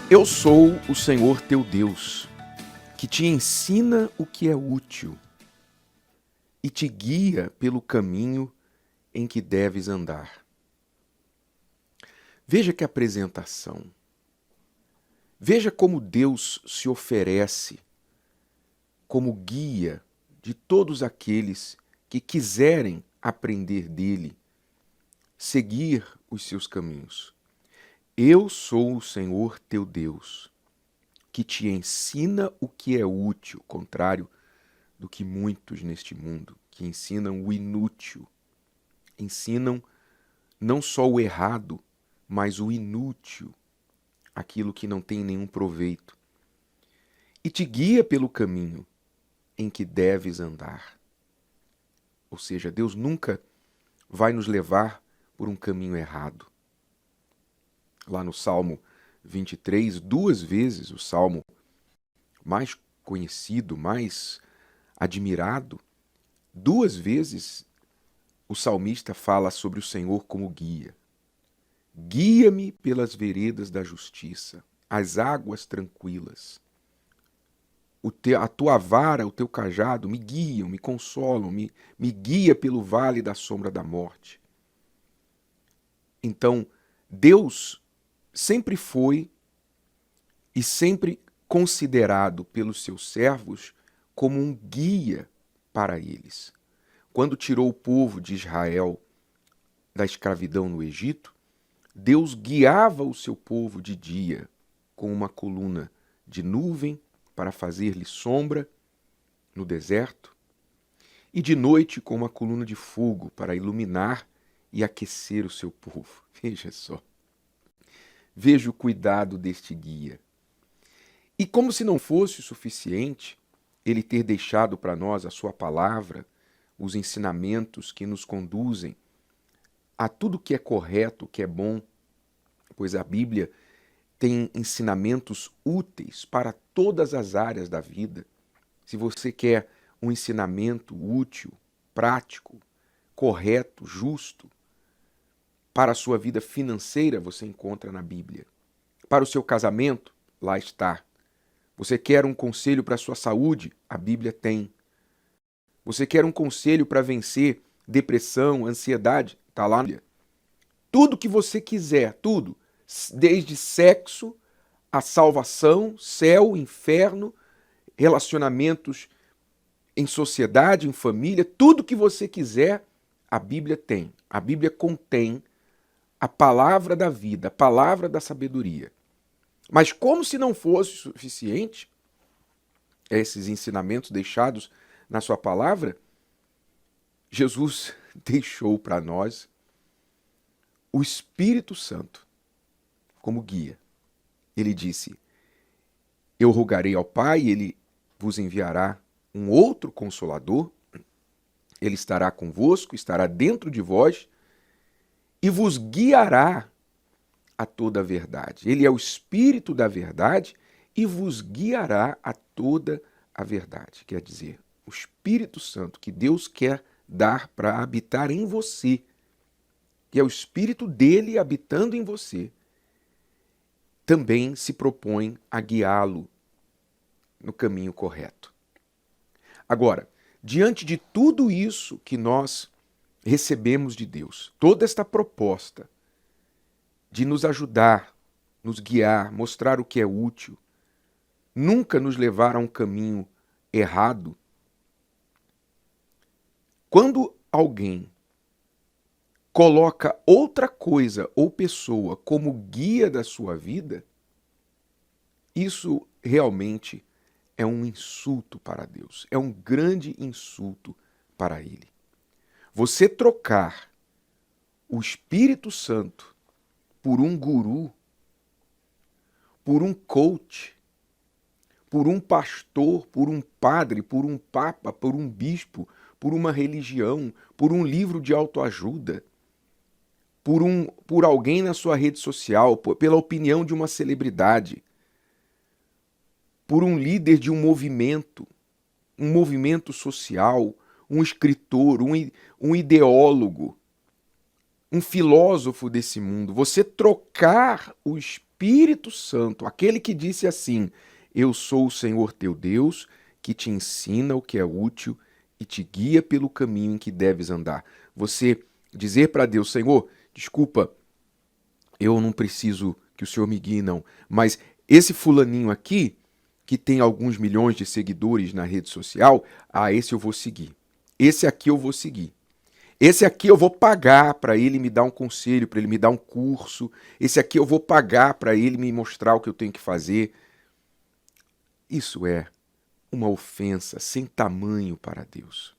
Eu sou o Senhor teu Deus, que te ensina o que é útil e te guia pelo caminho em que deves andar. Veja que apresentação. Veja como Deus se oferece como guia de todos aqueles que quiserem aprender dele, seguir os seus caminhos. Eu sou o Senhor teu Deus, que te ensina o que é útil, contrário do que muitos neste mundo, que ensinam o inútil. Ensinam não só o errado, mas o inútil, aquilo que não tem nenhum proveito. E te guia pelo caminho em que deves andar. Ou seja, Deus nunca vai nos levar por um caminho errado. Lá no Salmo 23, duas vezes, o salmo mais conhecido, mais admirado, duas vezes o salmista fala sobre o Senhor como guia. Guia-me pelas veredas da justiça, as águas tranquilas. A tua vara, o teu cajado me guiam, me consolam, me guia pelo vale da sombra da morte. Então, Deus sempre foi e sempre considerado pelos seus servos como um guia para eles. Quando tirou o povo de Israel da escravidão no Egito, Deus guiava o seu povo de dia com uma coluna de nuvem para fazer-lhe sombra no deserto, e de noite com uma coluna de fogo para iluminar e aquecer o seu povo. Veja só. Veja o cuidado deste guia. E como se não fosse o suficiente ele ter deixado para nós a sua palavra, os ensinamentos que nos conduzem a tudo que é correto, que é bom, pois a Bíblia tem ensinamentos úteis para todas as áreas da vida. Se você quer um ensinamento útil, prático, correto, justo, para a sua vida financeira, você encontra na Bíblia. Para o seu casamento, lá está. Você quer um conselho para a sua saúde? A Bíblia tem. Você quer um conselho para vencer depressão, ansiedade? Está lá. Tudo que você quiser, tudo, desde sexo, a salvação, céu, inferno, relacionamentos em sociedade, em família, tudo que você quiser, a Bíblia tem. A Bíblia contém a palavra da vida, a palavra da sabedoria. Mas como se não fosse suficiente esses ensinamentos deixados na sua palavra, Jesus deixou para nós o Espírito Santo como guia. Ele disse: eu rogarei ao Pai, e ele vos enviará um outro Consolador, ele estará convosco, estará dentro de vós e vos guiará a toda a verdade. Ele é o Espírito da verdade e vos guiará a toda a verdade. Quer dizer, o Espírito Santo que Deus quer dar para habitar em você, que é o Espírito dele habitando em você, também se propõe a guiá-lo no caminho correto. Agora, diante de tudo isso que nós recebemos de Deus, toda esta proposta de nos ajudar, nos guiar, mostrar o que é útil, nunca nos levar a um caminho errado, quando alguém coloca outra coisa ou pessoa como guia da sua vida, isso realmente é um insulto para Deus, é um grande insulto para Ele. Você trocar o Espírito Santo por um guru, por um coach, por um pastor, por um padre, por um papa, por um bispo, por uma religião, por um livro de autoajuda, por alguém na sua rede social, pela opinião de uma celebridade, por um líder de um movimento social, um escritor, um ideólogo, um filósofo desse mundo. Você trocar o Espírito Espírito Santo, aquele que disse assim: eu sou o Senhor teu Deus, que te ensina o que é útil e te guia pelo caminho em que deves andar. Você dizer para Deus: Senhor, desculpa, eu não preciso que o Senhor me guie, não, mas esse fulaninho aqui, que tem alguns milhões de seguidores na rede social, esse eu vou seguir. Esse aqui eu vou seguir. Esse aqui eu vou pagar para ele me dar um conselho, para ele me dar um curso. Esse aqui eu vou pagar para ele me mostrar o que eu tenho que fazer. Isso é uma ofensa sem tamanho para Deus.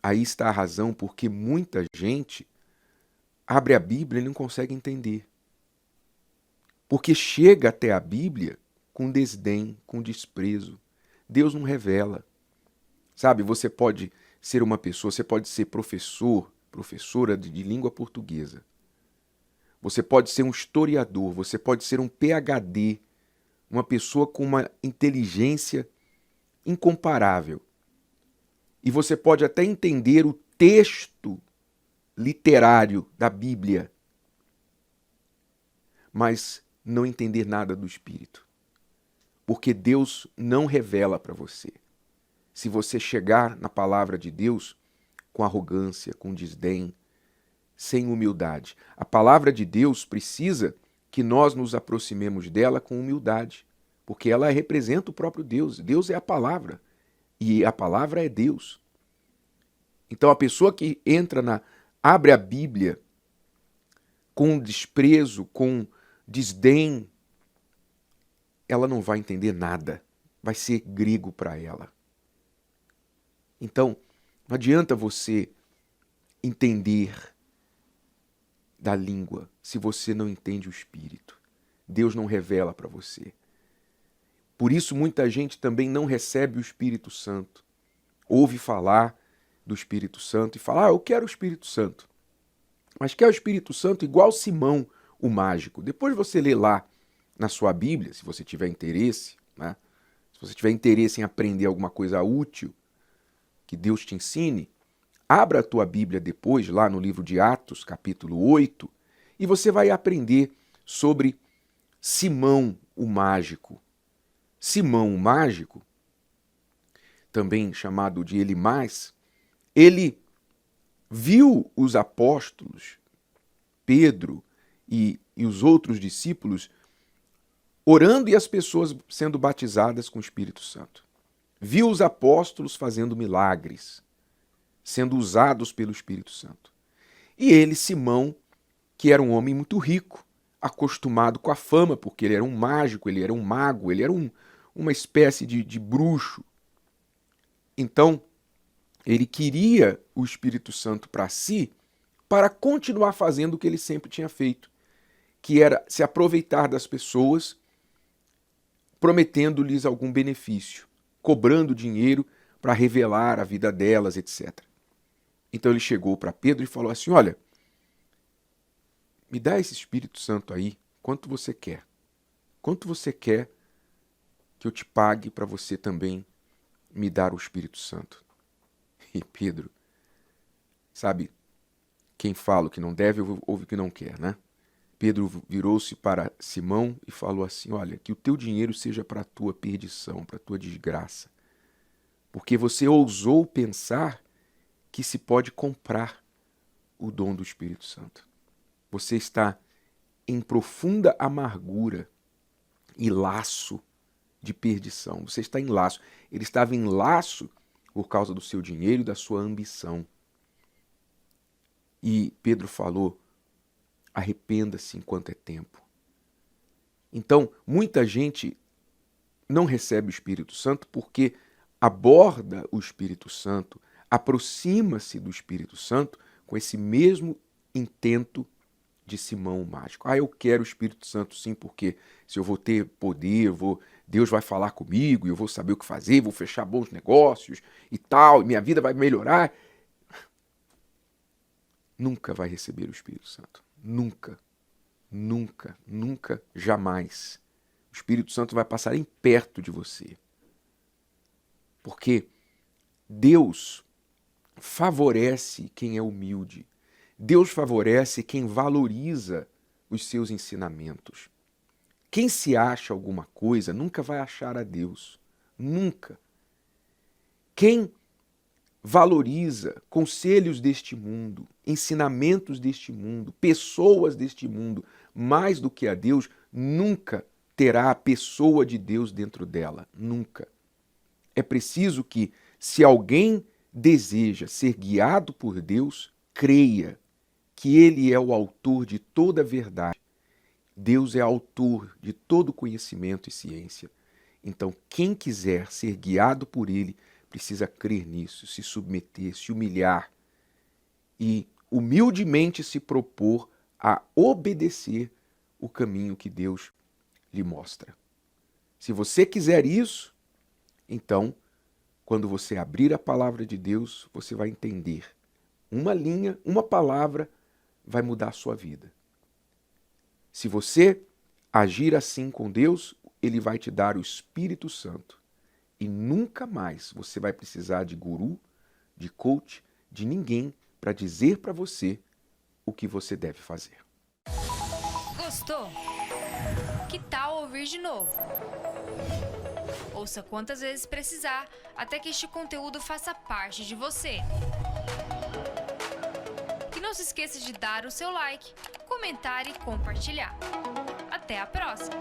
Aí está a razão porque muita gente abre a Bíblia e não consegue entender. Porque chega até a Bíblia com desdém, com desprezo. Deus não revela. Sabe, você pode ser uma pessoa, você pode ser professor, professora de língua portuguesa. Você pode ser um historiador, você pode ser um PhD, uma pessoa com uma inteligência incomparável. E você pode até entender o texto literário da Bíblia, mas não entender nada do Espírito. Porque Deus não revela para você. Se você chegar na palavra de Deus com arrogância, com desdém, sem humildade. A palavra de Deus precisa que nós nos aproximemos dela com humildade, porque ela representa o próprio Deus. Deus é a palavra e a palavra é Deus. Então a pessoa que abre a Bíblia com desprezo, com desdém, ela não vai entender nada. Vai ser grego para ela. Então, não adianta você entender da língua se você não entende o Espírito. Deus não revela para você. Por isso, muita gente também não recebe o Espírito Santo. Ouve falar do Espírito Santo e fala: eu quero o Espírito Santo. Mas quer o Espírito Santo igual Simão, o mágico. Depois você lê lá na sua Bíblia, se você tiver interesse, né? Se você tiver interesse em aprender alguma coisa útil, que Deus te ensine, abra a tua Bíblia depois, lá no livro de Atos, capítulo 8, e você vai aprender sobre Simão, o mágico. Simão, o mágico, também chamado de Elimás, ele viu os apóstolos, Pedro e os outros discípulos, orando e as pessoas sendo batizadas com o Espírito Santo. Viu os apóstolos fazendo milagres, sendo usados pelo Espírito Santo. E ele, Simão, que era um homem muito rico, acostumado com a fama, porque ele era um mágico, ele era um mago, ele era uma espécie de bruxo. Então, ele queria o Espírito Santo para si, para continuar fazendo o que ele sempre tinha feito, que era se aproveitar das pessoas, prometendo-lhes algum benefício, cobrando dinheiro para revelar a vida delas, etc. Então ele chegou para Pedro e falou assim: olha, me dá esse Espírito Santo aí, quanto você quer? Quanto você quer que eu te pague para você também me dar o Espírito Santo? E Pedro, sabe, quem fala o que não deve, ouve o que não quer, né? Pedro virou-se para Simão e falou assim: olha, que o teu dinheiro seja para a tua perdição, para a tua desgraça. Porque você ousou pensar que se pode comprar o dom do Espírito Santo. Você está em profunda amargura e laço de perdição. Você está em laço. Ele estava em laço por causa do seu dinheiro e da sua ambição. E Pedro falou: arrependa-se enquanto é tempo. Então, muita gente não recebe o Espírito Santo porque aborda o Espírito Santo, aproxima-se do Espírito Santo com esse mesmo intento de Simão o mágico. Eu quero o Espírito Santo sim, porque se eu vou ter poder, Deus vai falar comigo, eu vou saber o que fazer, vou fechar bons negócios e tal, e minha vida vai melhorar. Nunca vai receber o Espírito Santo. Nunca. Nunca, nunca, jamais. O Espírito Santo vai passar em perto de você. Porque Deus favorece quem é humilde. Deus favorece quem valoriza os seus ensinamentos. Quem se acha alguma coisa nunca vai achar a Deus. Nunca. Quem valoriza conselhos deste mundo, ensinamentos deste mundo, pessoas deste mundo, mais do que a Deus, nunca terá a pessoa de Deus dentro dela. Nunca. É preciso que, se alguém deseja ser guiado por Deus, creia que Ele é o autor de toda a verdade. Deus é autor de todo conhecimento e ciência. Então, quem quiser ser guiado por Ele, precisa crer nisso, se submeter, se humilhar e humildemente se propor a obedecer o caminho que Deus lhe mostra. Se você quiser isso, então, quando você abrir a palavra de Deus, você vai entender. Uma linha, uma palavra vai mudar a sua vida. Se você agir assim com Deus, Ele vai te dar o Espírito Santo. E nunca mais você vai precisar de guru, de coach, de ninguém para dizer para você o que você deve fazer. Gostou? Que tal ouvir de novo? Ouça quantas vezes precisar, até que este conteúdo faça parte de você. E não se esqueça de dar o seu like, comentar e compartilhar. Até a próxima!